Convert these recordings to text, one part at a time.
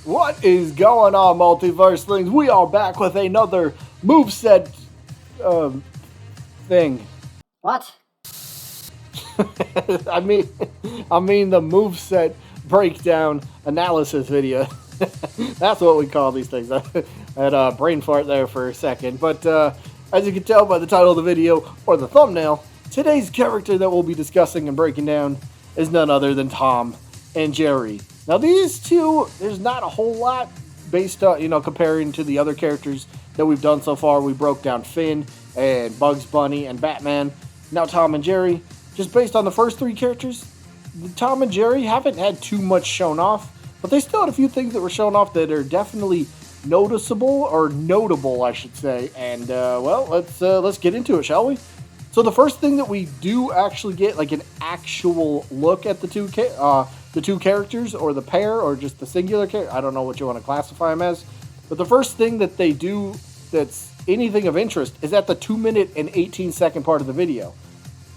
What is going on, Multiverslings? We are back with another moveset thing. What? I mean the moveset breakdown analysis video. That's what we call these things. I had a brain fart there for a second, but as you can tell by the title of the video or the thumbnail, today's character that we'll be discussing and breaking down is none other than Tom and Jerry. Now these two, there's not a whole lot based on, comparing to the other characters that we've done so far. We broke down Finn and Bugs Bunny and Batman. Now Tom and Jerry, just based on the first three characters, Tom and Jerry haven't had too much shown off, but they still had a few things that were shown off that are definitely noticeable, or notable, I should say. And let's get into it, shall we? So the first thing that we do actually get, like an actual look at the two characters, or the pair, or just the singular character, I don't know what you want to classify them as, but the first thing that they do that's anything of interest is at the 2-minute and 18-second part of the video.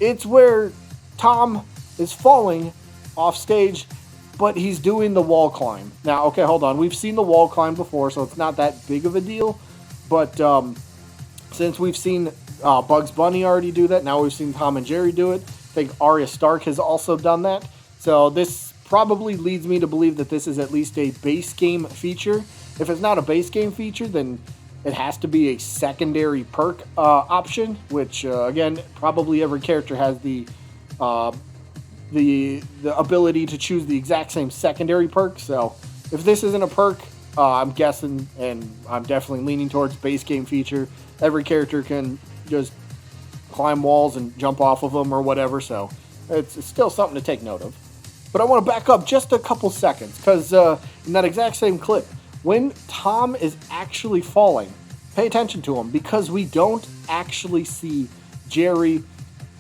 It's where Tom is falling off stage, but he's doing the wall climb. Now, okay, hold on. We've seen the wall climb before, so it's not that big of a deal. But since we've seen Bugs Bunny already do that, now we've seen Tom and Jerry do it. I think Arya Stark has also done that. So this probably leads me to believe that this is at least a base game feature. If it's not a base game feature, then it has to be a secondary perk option, which again, probably every character has the ability to choose the exact same secondary perk. So if this isn't a perk, I'm guessing, and I'm definitely leaning towards base game feature. Every character can just climb walls and jump off of them or whatever, so it's still something to take note of. But I want to back up just a couple seconds, because in that exact same clip, when Tom is actually falling, pay attention to him, because we don't actually see Jerry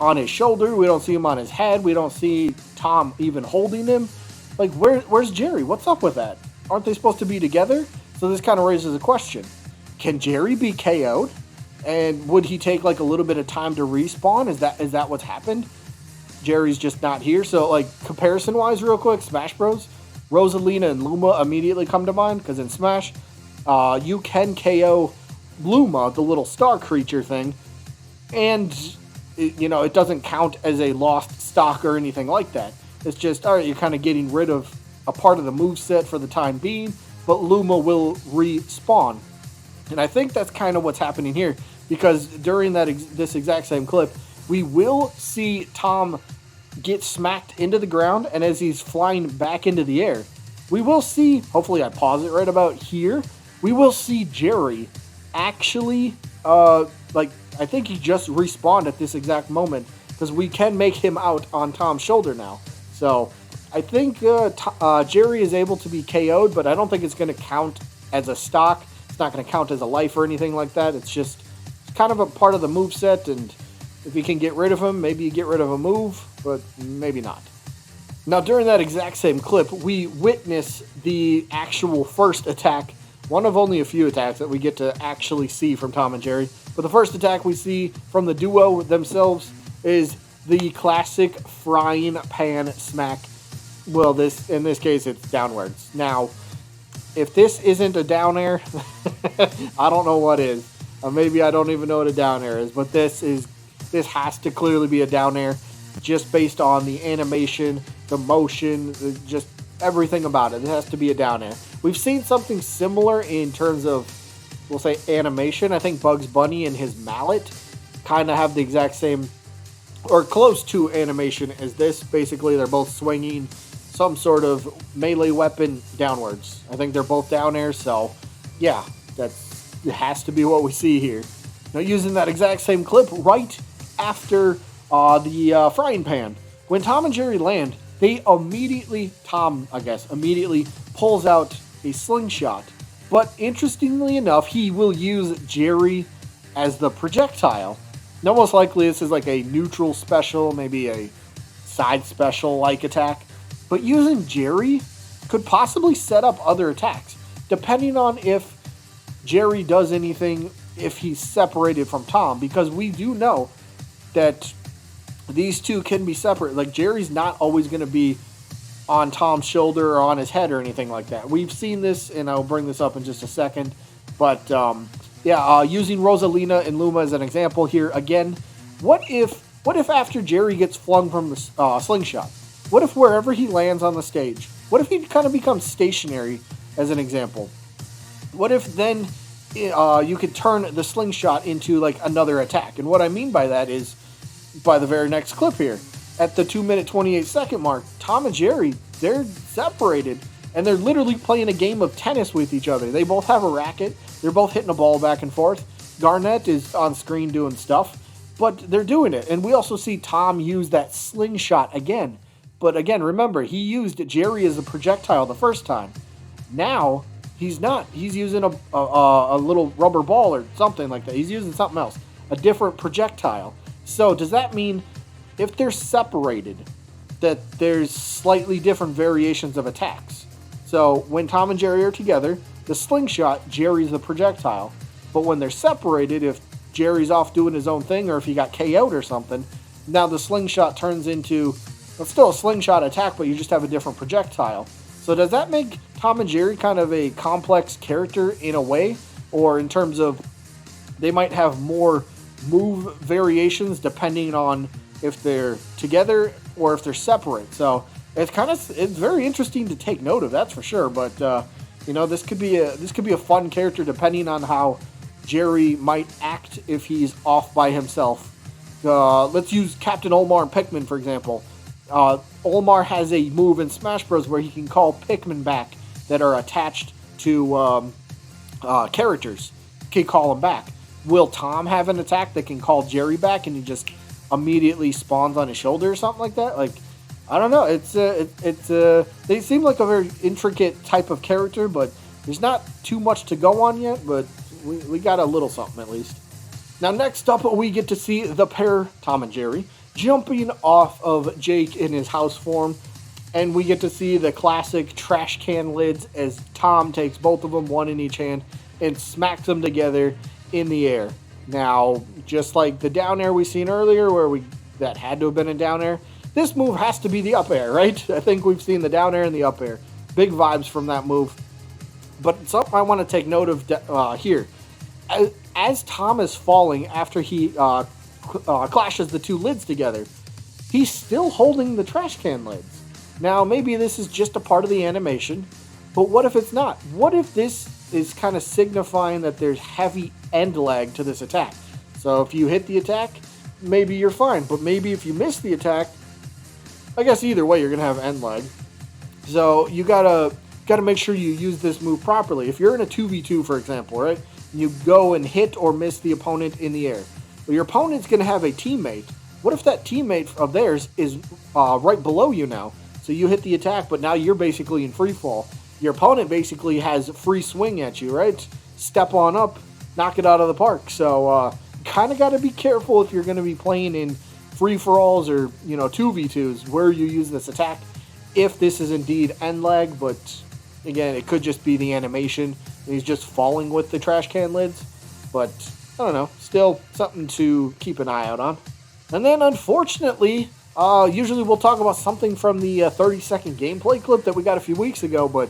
on his shoulder, we don't see him on his head, we don't see Tom even holding him. Like, where's Jerry? What's up with that? Aren't they supposed to be together? So this kind of raises a question. Can Jerry be KO'd? And would he take like a little bit of time to respawn? Is that what's happened? Jerry's just not here. So like comparison-wise, real quick, Smash Bros. Rosalina and Luma immediately come to mind, because in Smash, you can KO Luma, the little star creature thing, and it doesn't count as a lost stock or anything like that. It's just, all right, you're kind of getting rid of a part of the moveset for the time being, but Luma will respawn. And I think that's kind of what's happening here, because during this exact same clip, we will see Tom get smacked into the ground, and as he's flying back into the air, we will see, hopefully I pause it right about here, we will see Jerry actually, I think he just respawned at this exact moment, because we can make him out on Tom's shoulder now. So I think Jerry is able to be KO'd, but I don't think it's going to count as a stock. It's not going to count as a life or anything like that. It's just kind of a part of the moveset, and if you can get rid of him, maybe you get rid of a move, but maybe not. Now, during that exact same clip, we witness the actual first attack, one of only a few attacks that we get to actually see from Tom and Jerry. But the first attack we see from the duo themselves is the classic frying pan smack. Well, in this case, it's downwards. Now, if this isn't a down air, I don't know what is. Or maybe I don't even know what a down air is. But this has to clearly be a down air, just based on the animation, the motion, just everything about it. It has to be a down air. We've seen something similar in terms of, we'll say, animation. I think Bugs Bunny and his mallet kind of have the exact same, or close to animation as this. Basically, they're both swinging some sort of melee weapon downwards. I think they're both down air, so yeah, it has to be what we see here. Now, using that exact same clip right after the frying pan, when Tom and Jerry land, they immediately pulls out a slingshot. But interestingly enough, he will use Jerry as the projectile. Now, most likely this is like a neutral special, maybe a side special-like attack. But using Jerry could possibly set up other attacks, depending on if Jerry does anything, if he's separated from Tom, because we do know that these two can be separate. Like, Jerry's not always going to be on Tom's shoulder or on his head or anything like that. We've seen this, and I'll bring this up in just a second. But using Rosalina and Luma as an example here again, what if after Jerry gets flung from the slingshot, what if wherever he lands on the stage, what if he kind of becomes stationary as an example? What if then you could turn the slingshot into like another attack? And what I mean by that is by the very next clip here. At the 2-minute 28-second mark, Tom and Jerry, they're separated, and they're literally playing a game of tennis with each other. They both have a racket. They're both hitting a ball back and forth. Garnett is on screen doing stuff, but they're doing it. And we also see Tom use that slingshot again. But again, remember, he used Jerry as a projectile the first time. Now, he's not. He's using a little rubber ball or something like that. He's using something else, a different projectile. So does that mean if they're separated, that there's slightly different variations of attacks? So when Tom and Jerry are together, the slingshot, Jerry's the projectile. But when they're separated, if Jerry's off doing his own thing or if he got KO'd or something, now the slingshot turns into, it's still a slingshot attack, but you just have a different projectile. So does that make Tom and Jerry kind of a complex character in a way? Or in terms of they might have more move variations depending on if they're together or if they're separate. So it's very interesting to take note of, that's for sure. But this could be a fun character depending on how Jerry might act if he's off by himself. Let's use Captain Olmar and Pikmin for example. Olmar has a move in Smash Bros. Where he can call Pikmin back that are attached to characters. He can call them back. Will Tom have an attack that can call Jerry back and he just immediately spawns on his shoulder or something like that? Like, I don't know. They seem like a very intricate type of character, but there's not too much to go on yet, but we got a little something at least. Now, next up, we get to see the pair, Tom and Jerry, jumping off of Jake in his house form, and we get to see the classic trash can lids as Tom takes both of them, one in each hand, and smacks them together in the air. Now, just like the down air we seen earlier, that had to have been a down air, this move has to be the up air, right? I think we've seen the down air and the up air. Big vibes from that move. But something I want to take note of here. As Tom is falling after he clashes the two lids together, he's still holding the trash can lids. Now, maybe this is just a part of the animation, but what if it's not? What if this is kind of signifying that there's heavy end lag to this attack? So if you hit the attack, maybe you're fine, but maybe if you miss the attack, I guess either way you're gonna have end lag. So you gotta make sure you use this move properly. If you're in a 2v2, for example, right, you go and hit or miss the opponent in the air. Well, your opponent's gonna have a teammate. What if that teammate of theirs is right below you now? So you hit the attack, but now you're basically in free fall. Your opponent basically has free swing at you, right? Step on up, knock it out of the park. So kind of got to be careful if you're going to be playing in free-for-alls or 2v2s where you use this attack. If this is indeed end lag, but again, it could just be the animation. He's just falling with the trash can lids. But I don't know, still something to keep an eye out on. And then unfortunately, usually we'll talk about something from the 30-second gameplay clip that we got a few weeks ago, but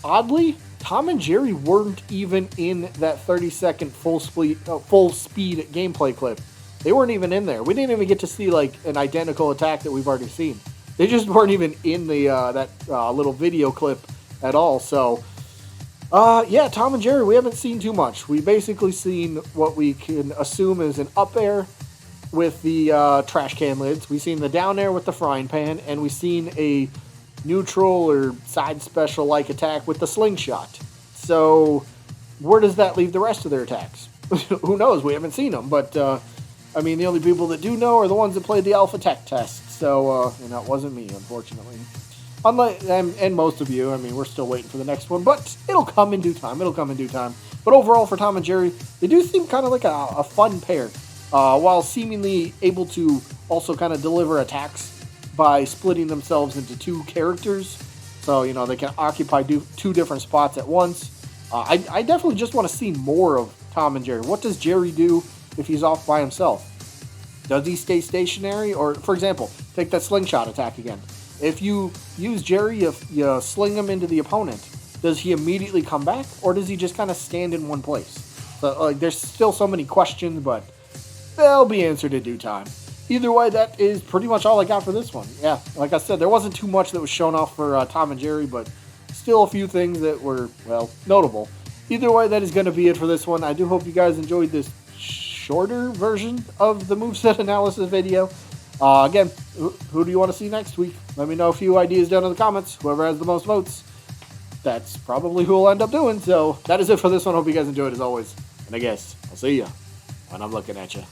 oddly, Tom and Jerry weren't even in that 30-second full speed gameplay clip. They weren't even in there. We didn't even get to see like an identical attack that we've already seen. They just weren't even in the that little video clip at all. So, yeah, Tom and Jerry, we haven't seen too much. We basically seen what we can assume is an up air with the trash can lids. We've seen the down air with the frying pan, and we've seen a neutral or side special like attack with the slingshot. So where does that leave the rest of their attacks? Who knows? We haven't seen them, but I mean, the only people that do know are the ones that played the alpha tech test. So it wasn't me, unfortunately. Unlike and most of you, I mean, we're still waiting for the next one, but it'll come in due time. But overall, for Tom and Jerry, they do seem kind of like a fun pair. While seemingly able to also kind of deliver attacks by splitting themselves into two characters. So, they can occupy two different spots at once. I definitely just want to see more of Tom and Jerry. What does Jerry do if he's off by himself? Does he stay stationary? Or, for example, take that slingshot attack again. If you use Jerry, you sling him into the opponent, does he immediately come back, or does he just kind of stand in one place? So, there's still so many questions, but they'll be answered in due time. Either way, that is pretty much all I got for this one. Yeah, like I said, there wasn't too much that was shown off for Tom and Jerry, but still a few things that were, well, notable. Either way, that is going to be it for this one. I do hope you guys enjoyed this shorter version of the moveset analysis video. Again, who do you want to see next week? Let me know a few ideas down in the comments. Whoever has the most votes, that's probably who we'll end up doing. So that is it for this one. Hope you guys enjoyed as always. And I guess I'll see ya when I'm looking at you.